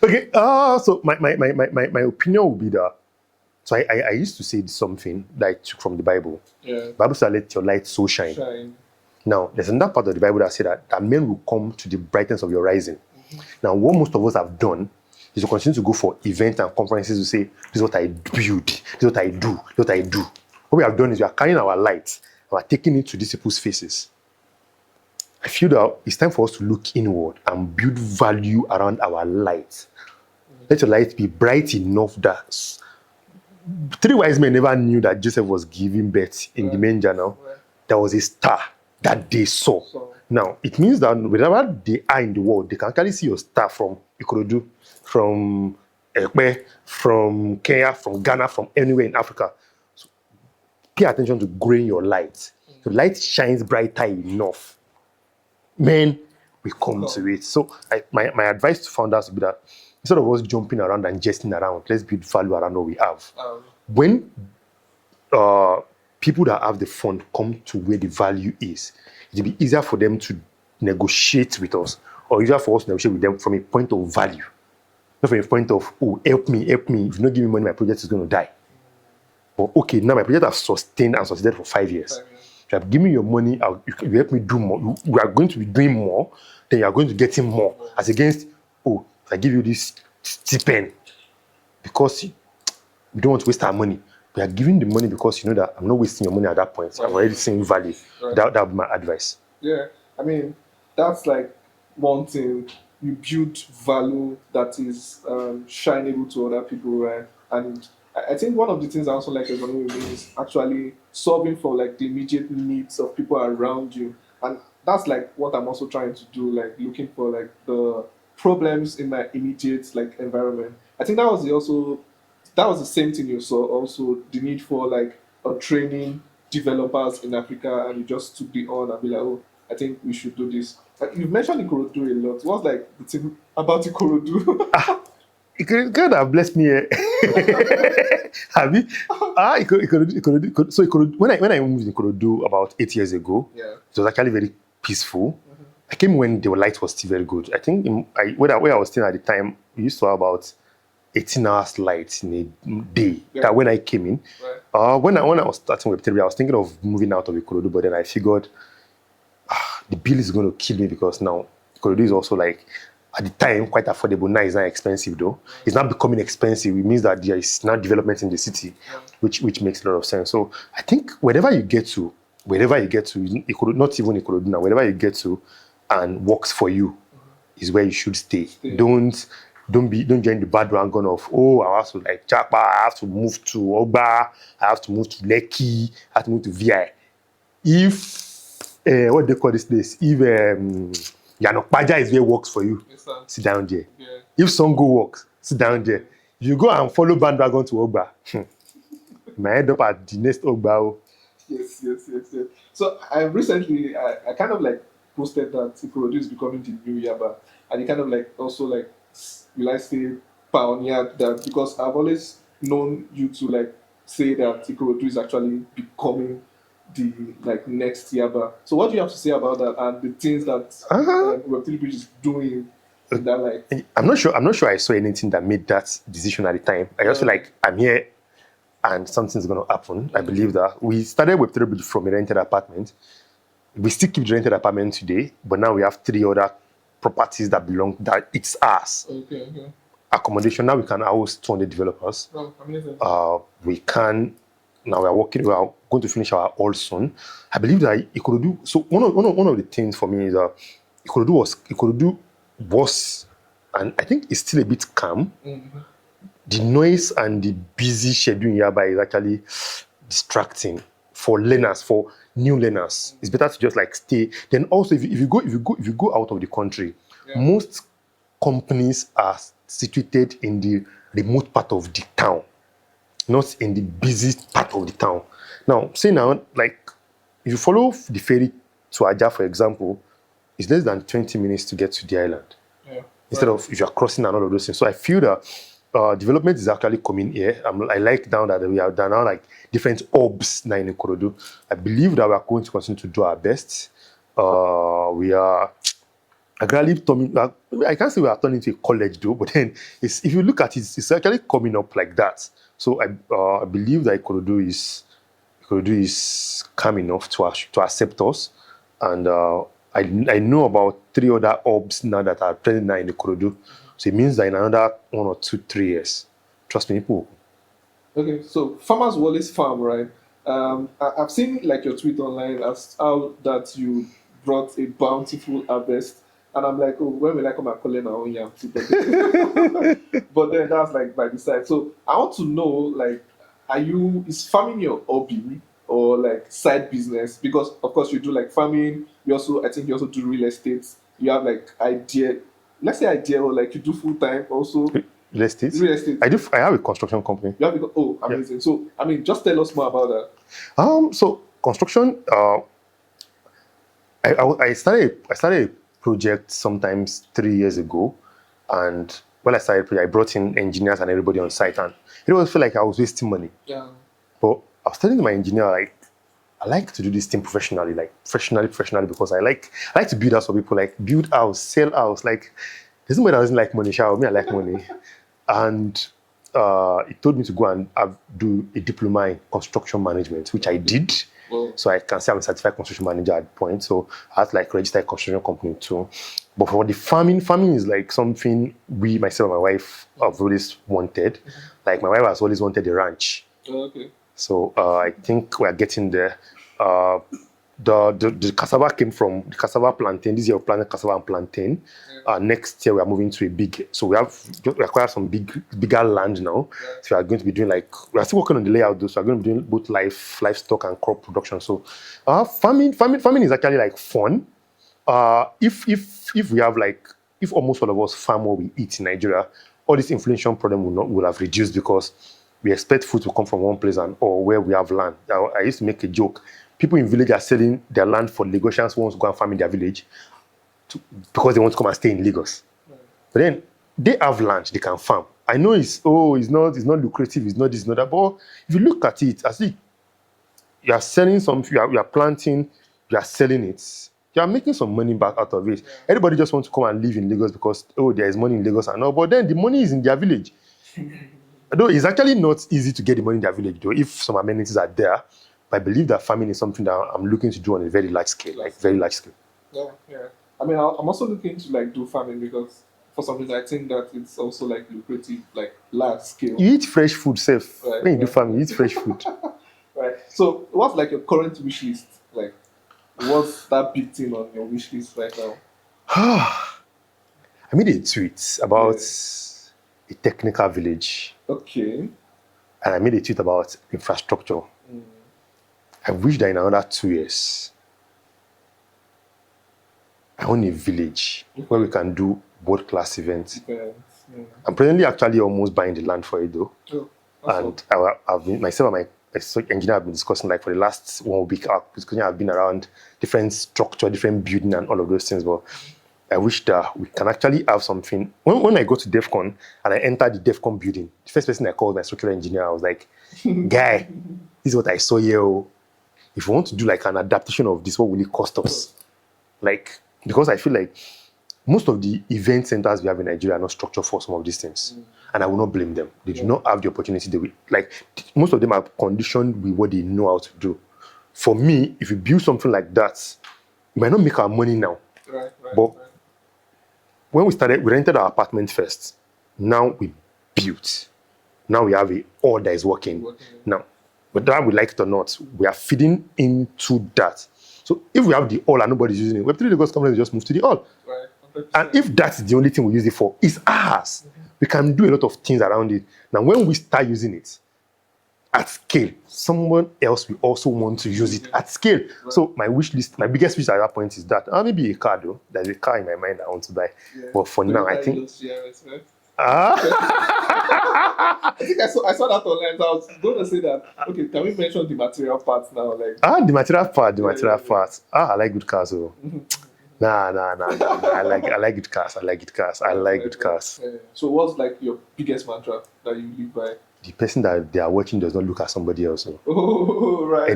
Okay, so my opinion would be that, so I used to say something that I took from the Bible. The Bible said, let your light so shine. Now, there's another part of the Bible that said that men will come to the brightness of your rising. Now, what most of us have done is to continue to go for events and conferences to say, this is what I build, this is what I do, this is what I do. What we have done is we are carrying our light and we are taking it to these people's faces. I feel that it's time for us to look inward and build value around our light. Let your light be bright enough that 3 wise men never knew that Joseph was giving birth in the manger. Now, there was a star that they saw. Now, it means that wherever they are in the world, they can actually see your star from Ikorodu, from Ekpe, from Kenya, from Ghana, from anywhere in Africa. So pay attention to growing your light. Your light shines brighter enough. Men, we come to it. So my advice to founders would be that instead of us jumping around and jesting around, let's build value around what we have. When people that have the fund come to where the value is, it'll be easier for them to negotiate with us, or easier for us to negotiate with them from a point of value. Not from a point of, oh, help me. If you don't give me money, my project is going to die. But okay, now my project has sustained and succeeded for 5 years. If you have given me your money, you help me do more. We are going to be doing more, then you are going to get in more. As against, oh, if I give you this stipend, because we don't want to waste our money. We are giving the money because you know that I'm not wasting your money at that point. I'm already seeing value. That would be my advice. Yeah, I mean, that's like one thing. You build value that is shineable to other people, right? And I think one of the things I also like is actually solving for like the immediate needs of people around you. And that's like what I'm also trying to do, like looking for like the problems in my immediate like environment. I think that was the same thing you saw, also the need for like a training developers in Africa, and you just took the on and be like, oh, I think we should do this. You've mentioned Ikorodu a lot. What's like the thing about Ikorodu? God have blessed me. Have you? Ikorodu. So Ikorodu, when I moved in Ikorodu about 8 years ago, it was actually very peaceful. I came when the light was still very good. I think where I was staying at the time, we used to have about 18 hours light in a day. That when I came in, when I was starting Web3, I was thinking of moving out of Ikorodu, but then I figured the bill is going to kill me, because now Ikorodu is also like, at the time, quite affordable. Now it's not expensive though. It's not becoming expensive. It means that there is now development in the city, which makes a lot of sense. So I think wherever you get to, Ikorodu, not even Ikorodu now, wherever you get to and works for you is where you should stay. Don't don't join the bandwagon of, oh, I have to like Japa, I have to move to Ogba, I have to move to Lekki, I have to move to VI. If what they call this place, if Yanokpaja is where works for you, Yes, sir. sit down there. Yeah. If Songo works, sit down there. If you go and follow bandwagon to Ogba, you might end up at the next Ogba. Yes. So I recently, I kind of like posted that Ikorodu is becoming the new Yaba, and it kind of like also like, will I say, pioneered that, because I've always known you to like say that Ikorodu is actually becoming the like next Yaba. So what do you have to say about that and the things that Web3Bridge is doing in that light? I'm not sure I saw anything that made that decision at the time. I just feel like I'm here and something's going to happen. I believe that we started Web3Bridge from a rented apartment. We still keep the rented apartment today, but now we have 3 other properties that belong, that it's ours. Okay. Accommodation, now we can house 200 developers. Oh, amazing. We can, now we are going to finish our all soon. I believe that Ikorodu, so one of the things for me is that Ikorodu was, and I think it's still a bit calm. Mm-hmm. The noise and the busy schedule in Yaba is actually distracting for learners, for new learners. It's better to just like stay. Then also, if you go out of the country, most companies are situated in the remote part of the town, not in the busy part of the town. Now, say now, like if you follow the ferry to Aja, for example, it's less than 20 minutes to get to the island. Yeah. Instead of if you're crossing and all of those things. So I feel that development is actually coming here. I like now that we have done now like different hubs now in Ikorodu. I believe that we are going to continue to do our best. We are I can't say we are turning into a college though, but then if you look at it, it's actually coming up like that. So I believe that Ikorodu is calm enough to accept us, and I know about 3 other hubs now that are present now in Ikorodu. So it means that in another 1 or 2, 3 years, trust me, people. Okay, so farmers will always farm, right? I've seen like your tweet online as how that you brought a bountiful harvest, and I'm like, oh, when will I come and collect my own yam? But then that's like by the side. So I want to know, like, is farming your hobby or like side business? Because of course you do like farming. I think you also do real estate. You have like let's say idea, or like you do full time also. Real estate. I have a construction company. You have amazing. Yeah. So I mean, just tell us more about that. So construction. I started a project sometimes 3 years ago, and when I started project, I brought in engineers and everybody on site, and it always felt like I was wasting money. Yeah. But I was telling my engineer, like, I like to do this thing professionally, like professionally, because I like to build house for people, like build house, sell house. Like, there's nobody that doesn't like money. Me, I like money. And he told me to go and do a diploma in construction management, which I did. Well, so I can say I'm a certified construction manager at the point. So I had to like register a construction company too. But for the farming is like something myself and my wife have always wanted. Like my wife has always wanted a ranch. Okay. So I think we are getting there. The cassava came from the cassava plantain. This year we planted cassava and plantain. Next year we are moving to we acquired some bigger land now. Yeah. So we are going to be doing we are still working on the layout though. So we are going to be doing both livestock and crop production. So farming is actually like fun. If we have if almost all of us farm what we eat in Nigeria, all this inflation problem will have reduced, because we expect food to come from one place or where we have land. I used to make a joke. People in village are selling their land for Lagosians who want to go and farm in their village because they want to come and stay in Lagos. Right. But then they have land, they can farm. I know it's not lucrative, it's not this, not that. But if you look at it, I see you are selling something, you are planting, you are selling it. You are making some money back out of it. Yeah. Everybody just wants to come and live in Lagos because there is money in Lagos and all. But then the money is in their village. Though it's actually not easy to get the money in their village, though, if some amenities are there. But I believe that farming is something that I'm looking to do on a very large scale, very large scale. Yeah. I mean, I'm also looking to do farming, because for some reason I think that it's also lucrative, large scale. You eat fresh food, safe. Right, when you do farming, you eat fresh food. Right. So, what's your current wish list? What's that big thing on your wish list right now? I made a tweet about a technical village. Okay. And I made a tweet about infrastructure. I wish that in another 2 years, I own a village where we can do world-class events. I'm presently actually almost buying the land for it though. And I've been, myself and my engineer have been discussing, like, for the last 1 week, our discussion have been around different structure, different building and all of those things. But I wish that we can actually have something. When I go to DEF CON and I enter the DEF CON building, the first person I called my structural engineer, I was like, guy, this is what I saw here. If we want to do like an adaptation of this, what will it cost us? Like, because I feel like most of the event centers we have in Nigeria are not structured for some of these things. And I will not blame them. They do not have the opportunity. Most of them are conditioned with what they know how to do. For me, if you build something like that, we might not make our money now. But when we rented our apartment first. Now we built. Now we have a all that is working. Now, whether we like it or not, we are feeding into that. So if we have the all and nobody's using it, Web3 Lagos companies just move to the all. And if that's the only thing we use it for, it's ours. We can do a lot of things around it. Now, when we start using it at scale, someone else will also want to use it at scale. So my wish list, my biggest wish at that point is that maybe a car though. There's a car in my mind I want to buy. But for now, I think. I think I saw that online. So I was going to say that. Okay, can we mention the material parts now? Like the material part. I like good cars. So. Nah. I like good cars. I like good cars. So what's like your biggest mantra that you live by? The person that they are watching does not look at somebody else. So. Oh, right.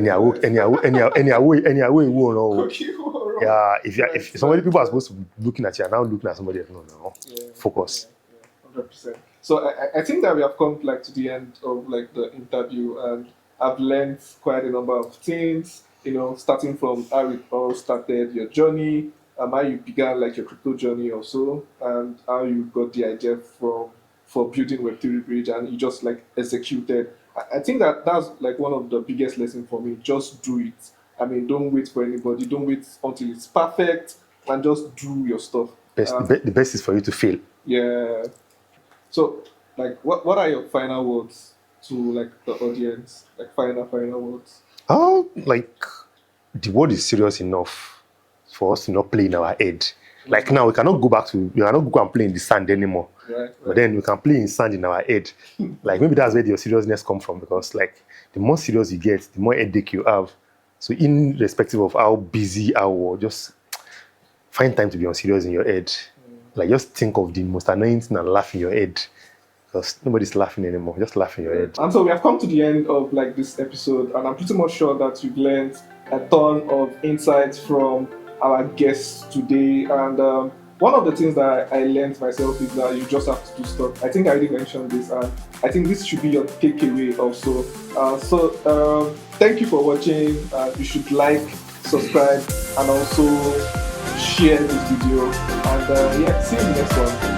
If somebody people are supposed to be looking at you and now looking at somebody else, no. Focus. 100%. So I think that we have come like to the end of like the interview, and I've learned quite a number of things. You know, starting from how it all started, your journey, how you began like your crypto journey also, and how you got the idea for building Web3Bridge, and you just like executed. I think that's like one of the biggest lessons for me. Just do it. I mean, don't wait for anybody. Don't wait until it's perfect, and just do your stuff. The best is for you to fail. Yeah. So, like, what are your final words to like the audience? Like final words. Like, the world is serious enough for us to not play in our head. Like now, we cannot go and play in the sand anymore. Right. But then we can play in sand in our head. Like maybe that's where your seriousness comes from, because like the more serious you get, the more headache you have. So irrespective of how busy just find time to be unserious in your head. Like just think of the most annoying thing and laugh in your head. Because nobody's laughing anymore. Just laugh in your head. And so we have come to the end of like this episode, and I'm pretty much sure that you've learned a ton of insights from our guests today. And one of the things that I learned myself is that you just have to do stuff. I think I already mentioned this, and I think this should be your takeaway also. So thank you for watching. You should like, subscribe, and also share this video. And see you in the next one.